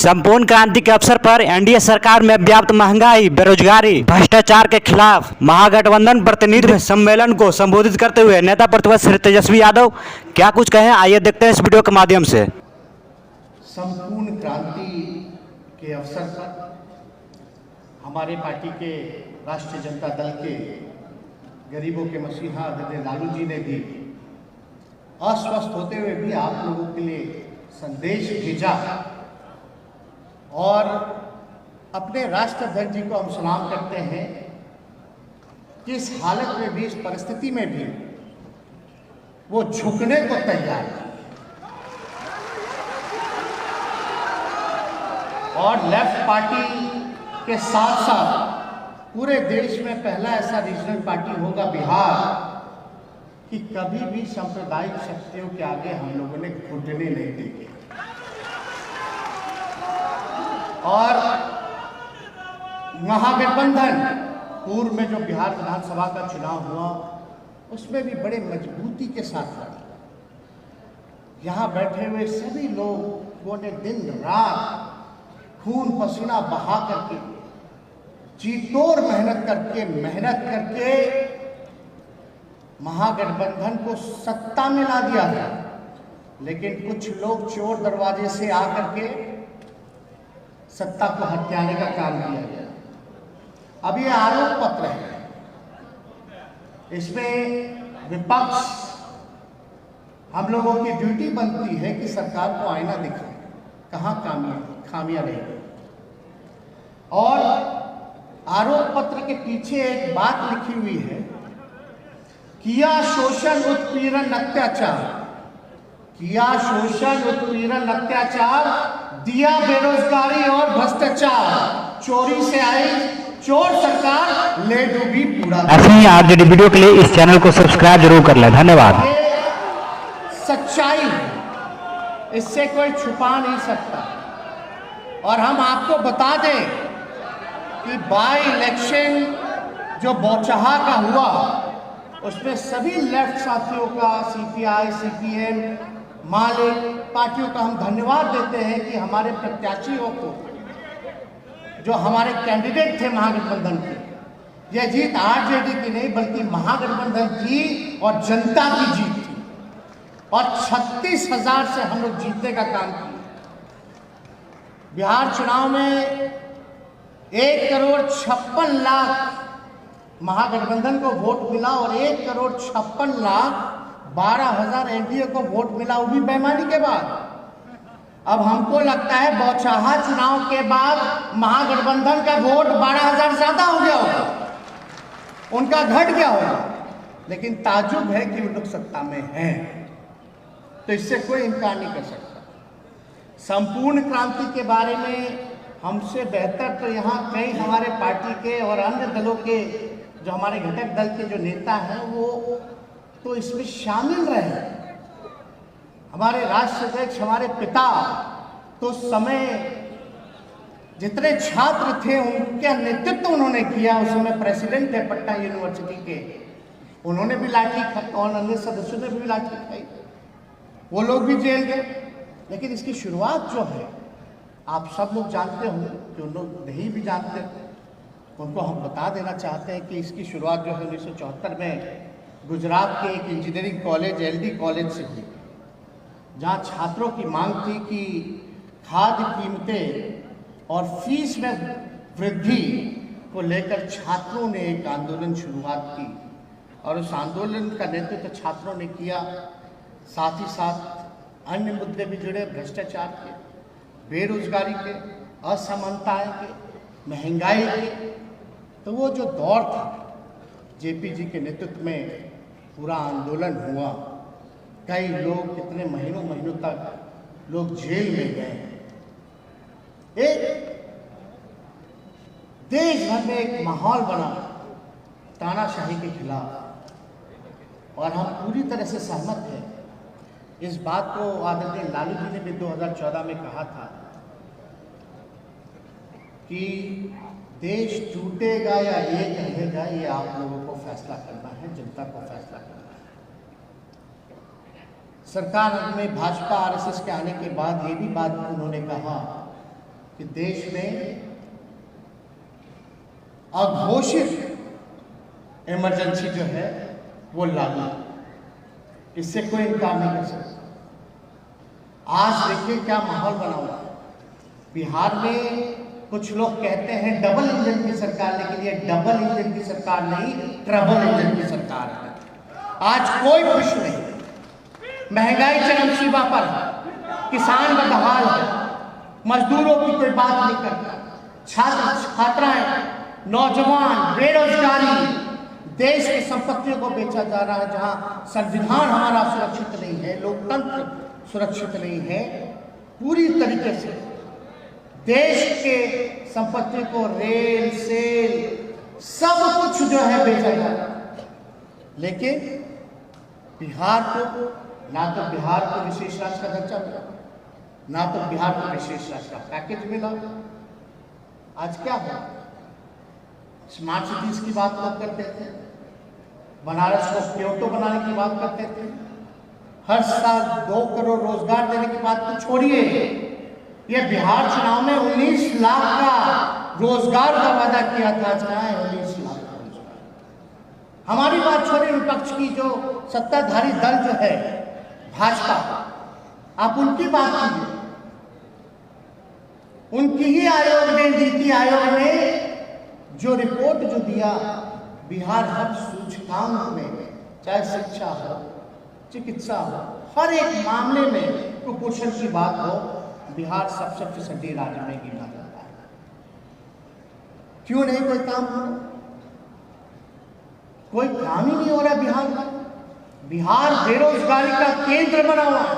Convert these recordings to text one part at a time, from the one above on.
संपूर्ण क्रांति के अवसर पर एनडीए सरकार में व्याप्त महंगाई, बेरोजगारी, भ्रष्टाचार के खिलाफ महागठबंधन प्रतिनिधि सम्मेलन को संबोधित करते हुए नेता प्रतिपक्ष श्री तेजस्वी यादव क्या कुछ कहें, आइए देखते हैं इस वीडियो के माध्यम से। संपूर्ण क्रांति के अवसर पर हमारे पार्टी के राष्ट्रीय जनता दल के गरीबों के मसीहा आदरणीय लालू जी ने भी अस्वस्थ होते हुए भी आप लोगों के लिए संदेश भेजा और अपने राष्ट्रध्वज जी को हम सलाम करते हैं कि इस हालत में भी, इस परिस्थिति में भी वो झुकने को तैयार है और लेफ्ट पार्टी के साथ साथ पूरे देश में पहला ऐसा रीजनल पार्टी होगा बिहार कि कभी भी सांप्रदायिक शक्तियों के आगे हम लोगों ने घुटने नहीं देंगे। और महागठबंधन पूर्व में जो बिहार विधानसभा का चुनाव हुआ उसमें भी बड़े मजबूती के साथ लड़ा। यहाँ बैठे हुए सभी लोगों ने दिन रात खून पसीना बहा करके, जी-तोड़ मेहनत करके महागठबंधन को सत्ता में ला दिया था। लेकिन कुछ लोग चोर दरवाजे से आकर के सत्ता को हथियाने का काम किया गया। अब ये आरोप पत्र है, इसमें विपक्ष, हम लोगों की ड्यूटी बनती है कि सरकार को आईना दिखाए कहाँ खामियां रही। और आरोप पत्र के पीछे एक बात लिखी हुई है, किया शोषण उत्पीड़न अत्याचार, किया शोषण उत्पीड़न अत्याचार, दिया बेरोजगारी और भ्रष्टाचार, चोरी से आई चोर सरकार, ले डूबी पूरा। ऐसे ही आरजेडी वीडियो के लिए इस चैनल को सब्सक्राइब जरूर कर लें। धन्यवाद। सच्चाई, इससे कोई छुपा नहीं सकता। और हम आपको बता दें कि बाई इलेक्शन जो बौचहा का हुआ उसमें सभी लेफ्ट साथियों का, सीपीआई, सीपीएम, माले पार्टियों का हम धन्यवाद देते हैं कि हमारे प्रत्याशियों को, जो हमारे कैंडिडेट थे महागठबंधन के, यह जीत आरजेडी की नहीं बल्कि महागठबंधन की और जनता की जीत थी। और 36,000 से हम लोग जीतने का काम किया। बिहार चुनाव में 1,56,00,000 महागठबंधन को वोट मिला और 1,56,12,000 एनडीए को वोट मिला, वो भी बेईमानी के बाद। अब हमको लगता है बौछाहा चुनाव के बाद महागठबंधन का वोट 12,000 ज्यादा हो गया होगा, उनका घट गया होगा। लेकिन ताजुब है कि वो लोग सत्ता में हैं, तो इससे कोई इनकार नहीं कर सकता। संपूर्ण क्रांति के बारे में हमसे बेहतर तो यहाँ कई हमारे पार्टी के और अन्य दलों के, जो हमारे घटक दल के जो नेता हैं, वो तो इसमें शामिल रहे। हमारे राष्ट्राध्यक्ष, हमारे पिता तो समय जितने छात्र थे उनके नेतृत्व उन्होंने किया। उस समय प्रेसिडेंट थे पटना यूनिवर्सिटी के, उन्होंने भी लाठी खाई और अन्य सदस्यों ने भी लाठी खाई, वो लोग भी जेल गए। लेकिन इसकी शुरुआत जो है, आप सब लोग जानते होंगे, जो लोग नहीं भी जानते उनको हम बता देना चाहते हैं कि इसकी शुरुआत जो है 1974 में गुजरात के एक इंजीनियरिंग कॉलेज, एलडी कॉलेज से हुई, जहाँ छात्रों की मांग थी कि खाद्य कीमतें और फीस में वृद्धि को लेकर छात्रों ने एक आंदोलन शुरुआत की। और उस आंदोलन का नेतृत्व छात्रों ने किया। साथ ही साथ अन्य मुद्दे भी जुड़े, भ्रष्टाचार के, बेरोजगारी के, असमानताएं के, महंगाई के। तो वो जो दौर था, जेपी जी के नेतृत्व में पूरा आंदोलन हुआ। कई लोग कितने महीनों तक लोग जेल में गए। एक देश भर में एक माहौल बना तानाशाही के खिलाफ। और हम पूरी तरह से सहमत हैं। इस बात को आदरणीय लालू जी ने भी 2014 में कहा था कि देश टूटेगा या एक रहेगा, ये आप लोगों को फैसला करना है, जनता को फैसला करना है। सरकार में भाजपा आरएसएस के आने के बाद ये भी बात उन्होंने कहा कि देश में अघोषित इमरजेंसी जो है वो लागू है, इससे कोई इनकार नहीं कर सकता। आज देखिए क्या माहौल बना हुआ है बिहार में। कुछ लोग कहते हैं डबल इंजन की सरकार, लेकिन ये डबल इंजन की सरकार नहीं, ट्रबल इंजन की सरकार है। आज कोई खुश नहीं, महंगाई चरम सीमा पर है, किसान बदहाल है, मजदूरों की कोई बात नहीं करता, छात्र छात्राएं, नौजवान, बेरोजगारी, देश की संपत्तियों को बेचा जा रहा है। जहां संविधान हमारा सुरक्षित नहीं है, लोकतंत्र सुरक्षित नहीं है, पूरी तरीके से देश के संपत्ति को रेल सेल सब कुछ जो है बेचा जा रहा है। लेकिन बिहार को ना तो बिहार को विशेष राज्य का दर्जा मिला, ना तो बिहार को विशेष राज्य का पैकेज मिला। आज क्या हुआ? स्मार्ट सिटीज की बात लोग करते थे, बनारस को क्योटो बनाने की बात करते थे, हर साल 2 करोड़ रोजगार देने की बात तो छोड़िए, ये बिहार चुनाव में 19 लाख का रोजगार का वादा किया था। आज कहाँ है 19 लाख का रोजगार? हमारी बात छोड़िए, विपक्ष की जो सत्ताधारी दल जो है भाजपा, आप उनकी बात कीजिए। उनकी ही आयोग ने, नीति आयोग ने जो रिपोर्ट जो दिया, बिहार हर सूचकांक में, चाहे शिक्षा हो, चिकित्सा हो, हर एक मामले में कुपोषण की बात हो, बिहार सबसे पिछड़े राज्य में गिना जाता है। क्यों नहीं कोई काम हो रहा? कोई काम ही नहीं हो रहा बिहार में। बिहार बेरोजगारी का केंद्र बना हुआ है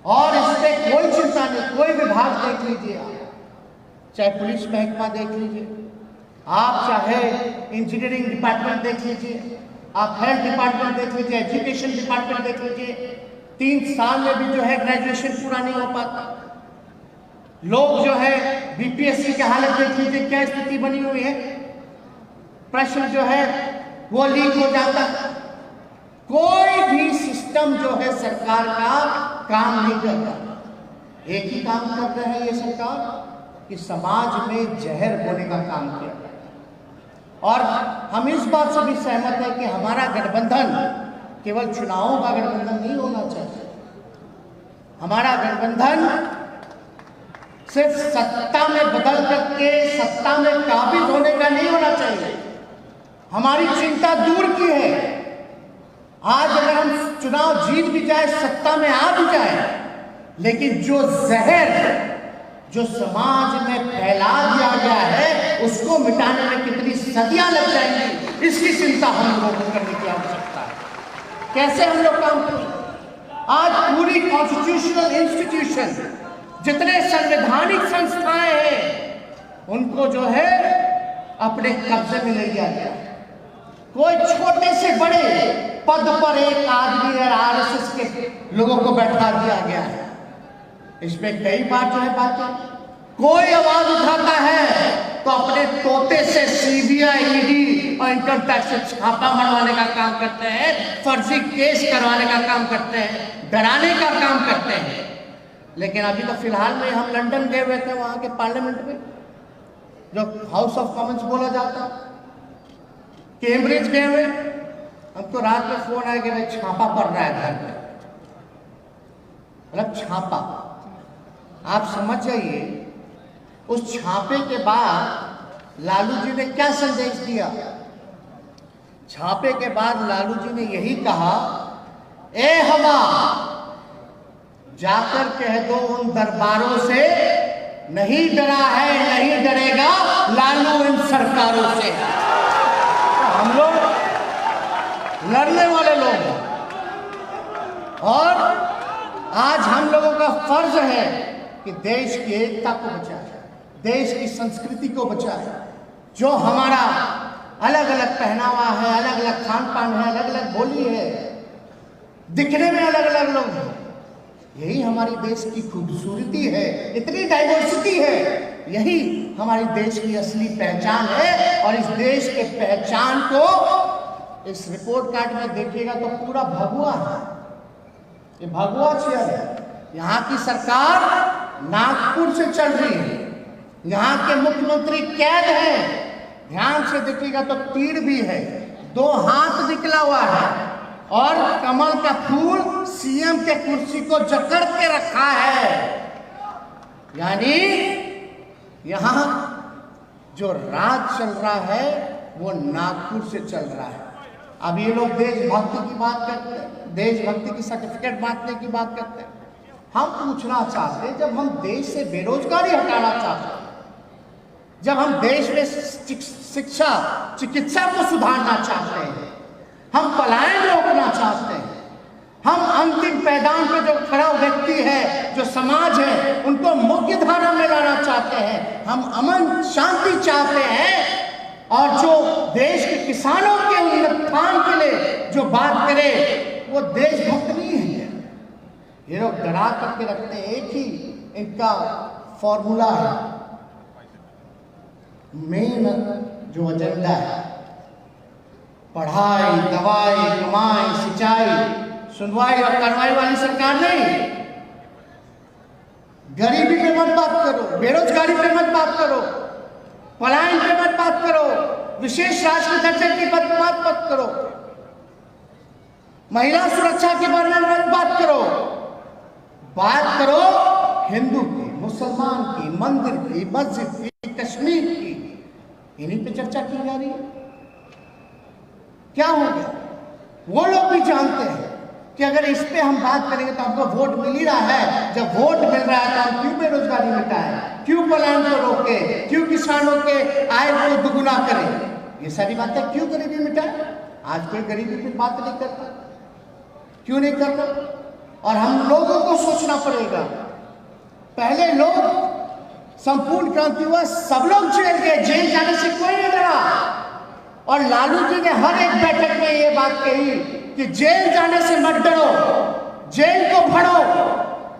और इससे कोई चिंता नहीं। कोई विभाग देख लीजिए आप, चाहे पुलिस महकमा देख लीजिए आप, चाहे इंजीनियरिंग डिपार्टमेंट देख लीजिए आप, हेल्थ डिपार्टमेंट देख लीजिए, एजुकेशन डिपार्टमेंट देख लीजिए, 3 साल में भी जो है ग्रेजुएशन पूरा नहीं हो पाता। लोग जो है बीपीएससी की हालत देख लीजिए, क्या स्थिति बनी हुई है, प्रश्न जो है वो लीक हो जाता है। कोई भी सिस्टम जो है सरकार का काम नहीं करता। एक ही काम कर रहे हैं ये सरकार कि समाज में जहर बोने का काम किया। और हम इस बात से भी सहमत है कि हमारा गठबंधन केवल चुनावों का गठबंधन नहीं होना चाहिए। हमारा गठबंधन सिर्फ सत्ता में बदल करके सत्ता में काबिज होने का नहीं होना चाहिए। हमारी चिंता दूर की है। आज अगर हम चुनाव जीत भी जाए, सत्ता में आ भी जाए, लेकिन जो जहर जो समाज में फैला दिया गया है उसको मिटाने में कितनी सदियां लग जाएंगी, इसकी चिंता हम लोगों को करने की आवश्यकता है। कैसे हम लोग काम करें? आज पूरी कॉन्स्टिट्यूशनल इंस्टीट्यूशन, जितने संवैधानिक संस्थाएं हैं, उनको जो है अपने कब्जे में ले लिया गया। कोई छोटे से बड़े पद पर एक आदमी और आरएसएस के लोगों को बैठा दिया गया है। इसमें कई बार जो है बातें, कोई आवाज उठाता है तो अपने तोते से सीबीआई, ईडी और इनकम टैक्स से छापा मरवाने का काम करते हैं, फर्जी केस करवाने का काम करते हैं, डराने का काम करते हैं। लेकिन अभी तो फिलहाल में हम लंदन गए हुए थे, वहां के पार्लियामेंट में जो हाउस ऑफ कॉमन्स बोला जाता, कैम्ब्रिज गए हुए, हमको रात में फोन आया कि भाई छापा पड़ रहा है घर में। मतलब छापा, आप समझ जाइए। उस छापे के बाद लालू जी ने क्या संदेश दिया? छापे के बाद लालू जी ने यही कहा, ए हवा जाकर कह दो उन दरबारों से, नहीं डरा है नहीं डरेगा लालू इन सरकारों से। तो हम लोग लड़ने वाले लोग हैं और आज हम लोगों का फर्ज है कि देश की एकता को बचाए, देश की संस्कृति को बचाए। जो हमारा अलग अलग पहनावा है, अलग अलग खान पान है, अलग अलग बोली है, दिखने में अलग अलग लोग हैं, यही हमारी देश की खूबसूरती है। इतनी डाइवर्सिटी है, यही हमारी देश की असली पहचान है। और इस देश के पहचान को इस रिपोर्ट कार्ड में देखिएगा तो पूरा भगवा है, ये भगवा चेयर है। यहाँ की सरकार नागपुर से चल रही है। यहाँ के मुख्यमंत्री कैद हैं। ध्यान से देखिएगा तो तीर भी है, 2 हाथ निकला हुआ है और कमल का फूल सीएम के कुर्सी को जकड़ के रखा है। यानी यहाँ जो राज चल रहा है वो नागपुर से चल रहा है। अब ये लोग देशभक्ति की बात करते हैं, देशभक्ति की सर्टिफिकेट बांटने की बात करते हैं। हम पूछना चाहते हैं, जब हम देश से बेरोजगारी हटाना चाहते हैं, जब हम देश में शिक्षा चिकित्सा को सुधारना चाहते हैं, हम पलायन रोकना चाहते हैं, हम अंतिम पैदान पे जो खड़ा व्यक्ति है, जो समाज है, उनको मुख्य धारा में लाना चाहते हैं, हम अमन शांति चाहते हैं, और जो देश के किसानों के उत्थान के लिए जो बात करे वो देशभक्त नहीं है। ये लोग डरा करके रखते हैं। एक ही इनका फॉर्मूला है, मेन जो एजेंडा है, पढ़ाई, दवाई, कमाई, सिंचाई, सुनवाई और कार्रवाई वाली सरकार नहीं। गरीबी पे मत बात करो, बेरोजगारी पे मत बात करो, पलायन पे मत बात करो, विशेष राष्ट्रीय दर्जे की बात मत करो, महिला सुरक्षा के बारे में मत बात करो। बात करो हिंदू की, मुसलमान की, मंदिर की, मस्जिद की, कश्मीर की, इन्हीं पे चर्चा की जा रही है। क्या हो गया? वो लोग भी जानते हैं कि अगर इस पे हम बात करेंगे तो हमको वोट मिल ही रहा है। जब वोट मिल रहा है तो हम क्यों बेरोजगारी मिटाएं, क्यों पलायन को रोके, क्यों किसानों के आय को दुगुना करें? ये सारी बातें क्यों गरीबी मिटाएं? आज कोई गरीबी पे बात नहीं करता, क्यों नहीं करता? और हम लोगों को सोचना पड़ेगा। पहले लोग संपूर्ण क्रांति हुआ, सब लोग जेल गए, जेल जाने से कोई नहीं डरा। और लालू जी ने हर एक बैठक में ये बात कही कि जेल जाने से मत डरो, जेल को भरो,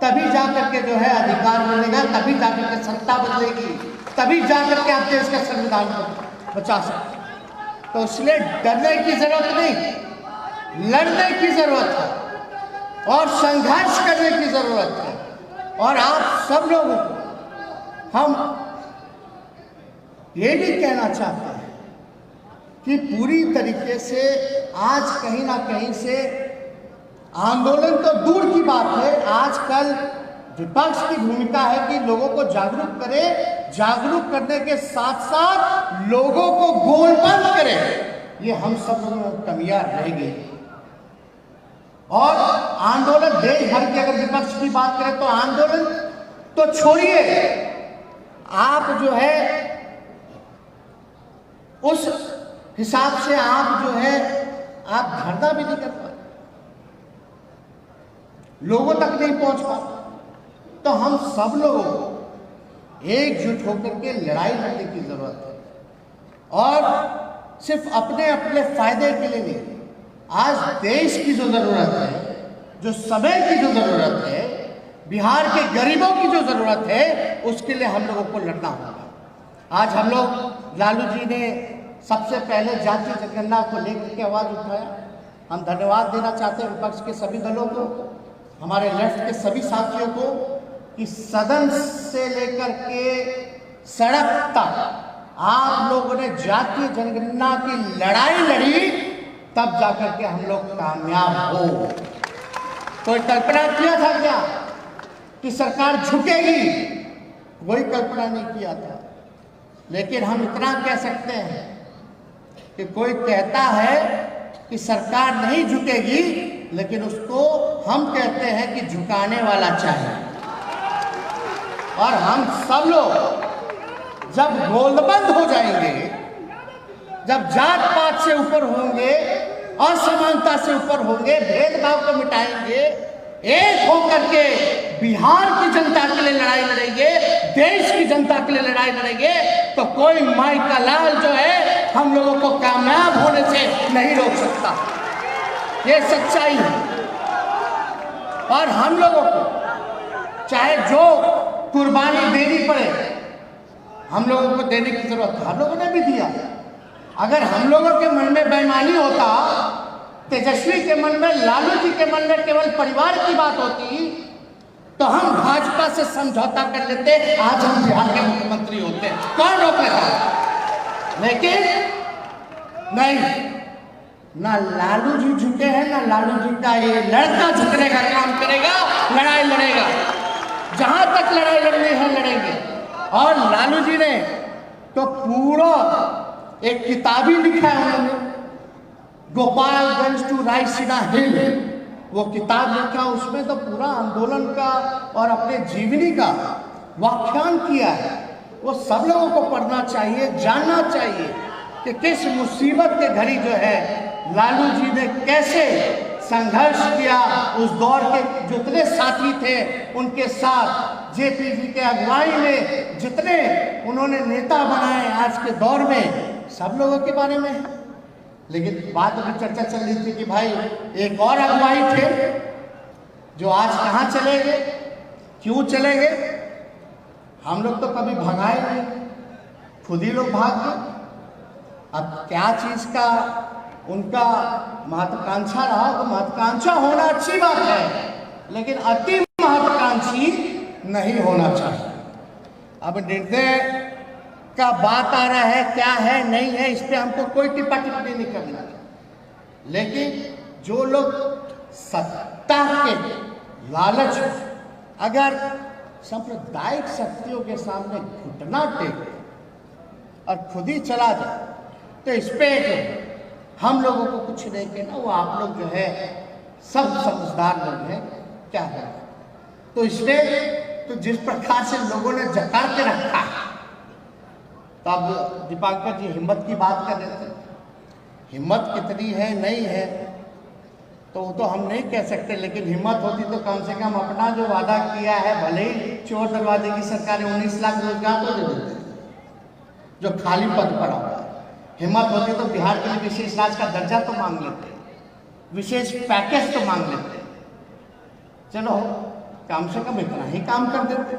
तभी जाकर के जो है अधिकार मिलेगा, तभी जाकर के सत्ता बदलेगी, तभी जाकर के आप देश का संविधान को बचा सकते। तो इसलिए डरने की जरूरत नहीं, लड़ने की जरूरत है और संघर्ष करने की जरूरत है। और आप सब लोगों को हम ये भी कहना चाहते हैं कि पूरी तरीके से आज कहीं ना कहीं से आंदोलन तो दूर की बात है, आजकल विपक्ष की भूमिका है कि लोगों को जागरूक करे, जागरूक करने के साथ साथ लोगों को गोलबंद करे। ये हम सब लोगों में कमियां रह गई। और आंदोलन देश भर की अगर विपक्ष की बात करें तो आंदोलन तो छोड़िए, आप जो है उस हिसाब से आप जो है आप धरना भी नहीं कर पाते, लोगों तक नहीं पहुंच पाते। तो हम सब लोगों को एकजुट होकर के लड़ाई लड़ने की जरूरत है और सिर्फ अपने अपने फायदे के लिए नहीं। आज देश की जो जरूरत है, जो समय की जो जरूरत है, बिहार के गरीबों की जो जरूरत है, उसके लिए हम लोगों को लड़ना होगा। आज हम लोग, लालू जी ने सबसे पहले जातीय जनगणना को लेकर के आवाज उठाया। हम धन्यवाद देना चाहते हैं विपक्ष के सभी दलों को, हमारे लेफ्ट के सभी साथियों को, कि सदन से लेकर के सड़क तक आप लोगों ने जातीय जनगणना की लड़ाई लड़ी, तब जाकर के हम लोग कामयाब हो। कोई कल्पना किया था क्या कि सरकार झुकेगी? कोई कल्पना नहीं किया था। लेकिन हम इतना कह सकते हैं कि कोई कहता है कि सरकार नहीं झुकेगी, लेकिन उसको हम कहते हैं कि झुकाने वाला चाहिए। और हम सब लोग जब गोलबंद हो जाएंगे, जब जात पात से ऊपर होंगे, असमानता से ऊपर होंगे, भेदभाव को मिटाएंगे, एक होकर के बिहार की जनता के लिए लड़ाई लड़ेंगे, देश की जनता के लिए लड़ाई लड़ेंगे, तो कोई माई का लाल जो है हम लोगों को कामयाब होने से नहीं रोक सकता। ये सच्चाई है। और हम लोगों को चाहे जो कुर्बानी देनी पड़े, हम लोगों को देने की जरूरत है। हम लोगों ने भी दिया। अगर हम लोगों के मन में बेईमानी होता, तेजस्वी के मन में, लालू जी के मन में केवल परिवार की बात होती, तो हम भाजपा से समझौता कर लेते, आज हम बिहार के मुख्यमंत्री होते, कौन रोक लेता? लेकिन नहीं, ना लालू जी झुके हैं, ना लालू जी का ये लड़का झुकने का काम करेगा, लड़ाई लड़ेगा, जहां तक लड़ाई लड़नी है लड़ेंगे। और लालू जी ने तो पूरा एक किताब ही लिखा है उन्होंने, गोपालगंज टू रायसीना हिल, वो किताब लिखा, उसमें तो पूरा आंदोलन का और अपने जीवनी का व्याख्यान किया है। वो सब लोगों को पढ़ना चाहिए, जानना चाहिए कि किस मुसीबत के घड़ी जो है लालू जी ने कैसे संघर्ष किया, उस दौर के जितने साथी थे उनके साथ, जेपी जी के अगुवाई में जितने उन्होंने नेता बनाए आज के दौर में, सब लोगों के बारे में है। लेकिन बात अभी चर्चा चल रही थी कि भाई एक और अगुवाई थे जो आज कहाँ चले गए, क्यों चले गए? हम लोग तो कभी भगाए नहीं, खुद ही लोग भाग गए। अब क्या चीज का उनका महत्वाकांक्षा रहा, तो महत्वाकांक्षा होना अच्छी बात है, लेकिन अति महत्वाकांक्षी नहीं होना चाहिए। अब निर्णय का बात आ रहा है, क्या है नहीं है, इस पे हमको कोई टिप्पा टिप्पणी नहीं करना, लेकिन जो लोग सत्ता के लालच में अगर सांप्रदायिक शक्तियों के सामने घुटना टेके और खुद ही चला जाए, तो इस पे हम लोगों को कुछ नहीं कहना। वो आप लोग जो है सब समझदार लोग हैं, क्या है। तो इसलिए तो जिस प्रकार से लोगों ने जता के रखा, तब दीपांकर जी हिम्मत की बात कर रहे थे, हिम्मत कितनी है नहीं है तो वो तो हम नहीं कह सकते, लेकिन हिम्मत होती तो कम से कम अपना जो वादा किया है, भले ही चोर दरवाजे की सरकार 19 लाख रोजगार तो दे देते जो खाली पद पड़ा हुआ है। हिम्मत होती तो बिहार के लिए विशेष राज्य का दर्जा तो मांग लेते, विशेष पैकेज तो मांग लेते, चलो कम से कम इतना ही काम कर देते।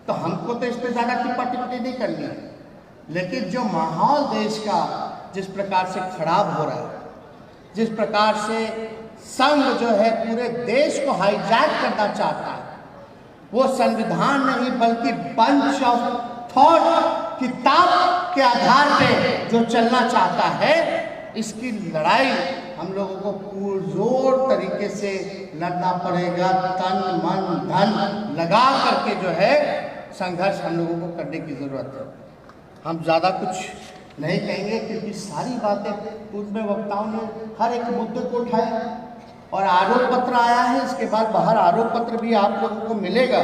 तो हमको तो इस पर ज्यादा टिप्पा टिप्पणी नहीं करनी है, लेकिन जो माहौल देश का जिस प्रकार से खराब हो रहा है, जिस प्रकार से संघ जो है पूरे देश को हाईजैक करना चाहता है, वो संविधान नहीं बल्कि बंच ऑफ थॉट किताब के आधार पे जो चलना चाहता है, इसकी लड़ाई हम लोगों को पुरजोर तरीके से लड़ना पड़ेगा। तन मन धन लगा करके जो है संघर्ष हम लोगों को करने की जरूरत है। हम ज़्यादा कुछ नहीं कहेंगे क्योंकि सारी बातें पूर्व में वक्ताओं ने हर एक मुद्दे को उठाया और आरोप पत्र आया है, इसके बाद बाहर आरोप पत्र भी आप लोगों को मिलेगा।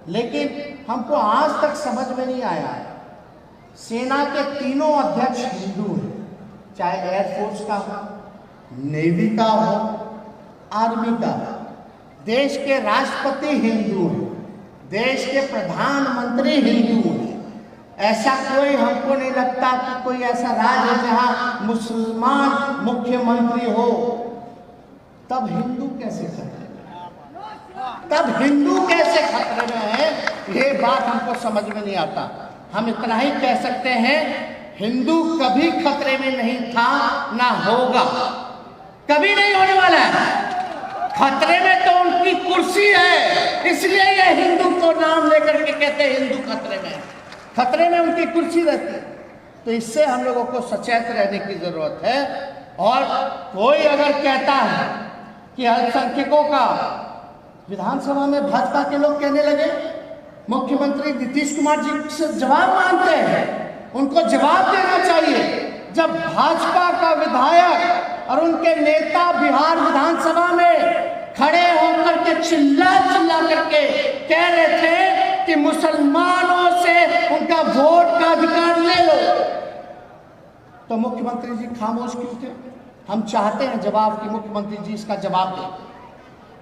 लेकिन हमको आज तक समझ में नहीं आया है, सेना के तीनों अध्यक्ष हिंदू हैं, चाहे एयरफोर्स का हो, नेवी का हो, आर्मी का हो, देश के राष्ट्रपति हिंदू हैं, देश के प्रधानमंत्री हिंदू हैं। ऐसा कोई हमको नहीं लगता कि कोई ऐसा राज्य है जहां मुसलमान मुख्यमंत्री हो। तब हिंदू कैसे खतरे में, तब हिंदू कैसे खतरे में है, ये बात हमको समझ में नहीं आता। हम इतना ही कह सकते हैं, हिंदू कभी खतरे में नहीं था, ना होगा, कभी नहीं होने वाला है। खतरे में तो उनकी कुर्सी है, इसलिए ये हिंदू को नाम लेकर के कहते हैं हिंदू खतरे में, खतरे में उनकी कुर्सी रहती है। तो इससे हम लोगों को सचेत रहने की जरूरत है। और कोई अगर कहता है कि अल्पसंख्यकों का, विधानसभा में भाजपा के लोग कहने लगे, मुख्यमंत्री नीतीश कुमार जी से जवाब मांगते हैं, उनको जवाब देना चाहिए। जब भाजपा का विधायक और उनके नेता बिहार विधानसभा में खड़े होकर के चिल्ला चिल्ला करके कह रहे थे कि मुसलमानों से उनका वोट का अधिकार ले लो, तो मुख्यमंत्री जी खामोश क्यों थे? हम चाहते हैं जवाब कि मुख्यमंत्री जी इसका जवाब दें,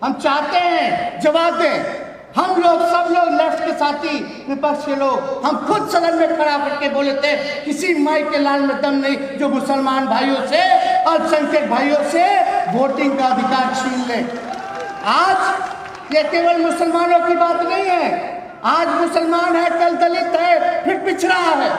हम चाहते हैं जवाब दें। हम लोग सब लोग लेफ्ट के साथी, विपक्ष के लोग, हम खुद सदन में खड़ा करके बोले थे किसी माई के लाल में दम नहीं जो मुसलमान भाइयों से, अल्पसंख्यक भाइयों से वोटिंग का अधिकार छीन ले। आज ये केवल मुसलमानों की बात नहीं है, आज मुसलमान है, कल दलित है, फिर पिछड़ा है।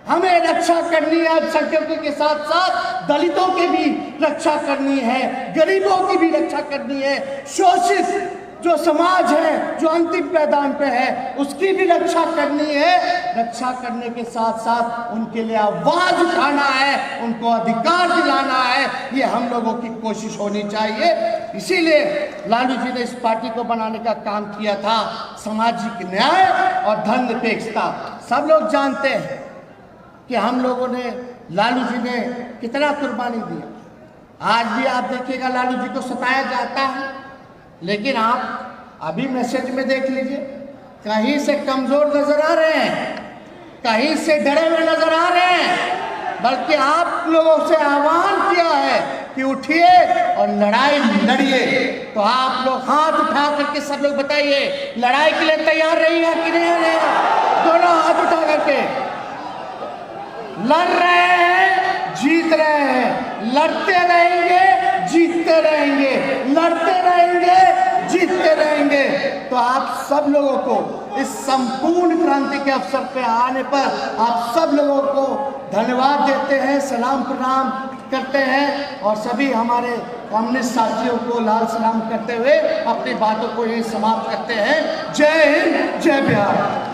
हमें रक्षा करनी है, अल्पसंख्यकों के साथ साथ दलितों की भी रक्षा करनी है, गरीबों की भी रक्षा करनी है, शोषित जो समाज है, जो अंतिम मैदान पे है, उसकी भी रक्षा करनी है। रक्षा करने के साथ साथ उनके लिए आवाज उठाना है, उनको अधिकार दिलाना है, ये हम लोगों की कोशिश होनी चाहिए। इसीलिए लालू जी ने इस पार्टी को बनाने का काम किया था। सामाजिक न्याय और धन निरपेक्षता सब लोग जानते हैं कि हम लोगों ने, लालू जी ने कितना कुर्बानी दिया। आज भी आप देखिएगा लालू जी को सताया जाता है, लेकिन आप अभी मैसेज में देख लीजिए, कहीं से कमजोर नजर आ रहे हैं, कहीं से डरे हुए नजर आ रहे हैं। बल्कि आप लोगों से आह्वान किया है कि उठिए और लड़ाई लड़िए। तो आप लोग हाथ उठा करके सब लोग बताइए, लड़ाई के लिए तैयार रहिएगा कि नहीं रहिएगा? दोनों हाथ उठा करके लड़ रहे हैं, जीत रहे हैं, लड़ते रहेंगे, जीतते रहेंगे, लड़ते रहेंगे, जीतते रहेंगे। तो आप सब लोगों को इस संपूर्ण क्रांति के अवसर पे आने पर आप सब लोगों को धन्यवाद देते हैं, सलाम प्रणाम करते हैं और सभी हमारे कम्युनिस्ट साथियों को लाल सलाम करते हुए अपनी बातों को यही समाप्त करते हैं। जय हिंद, जय बिहार।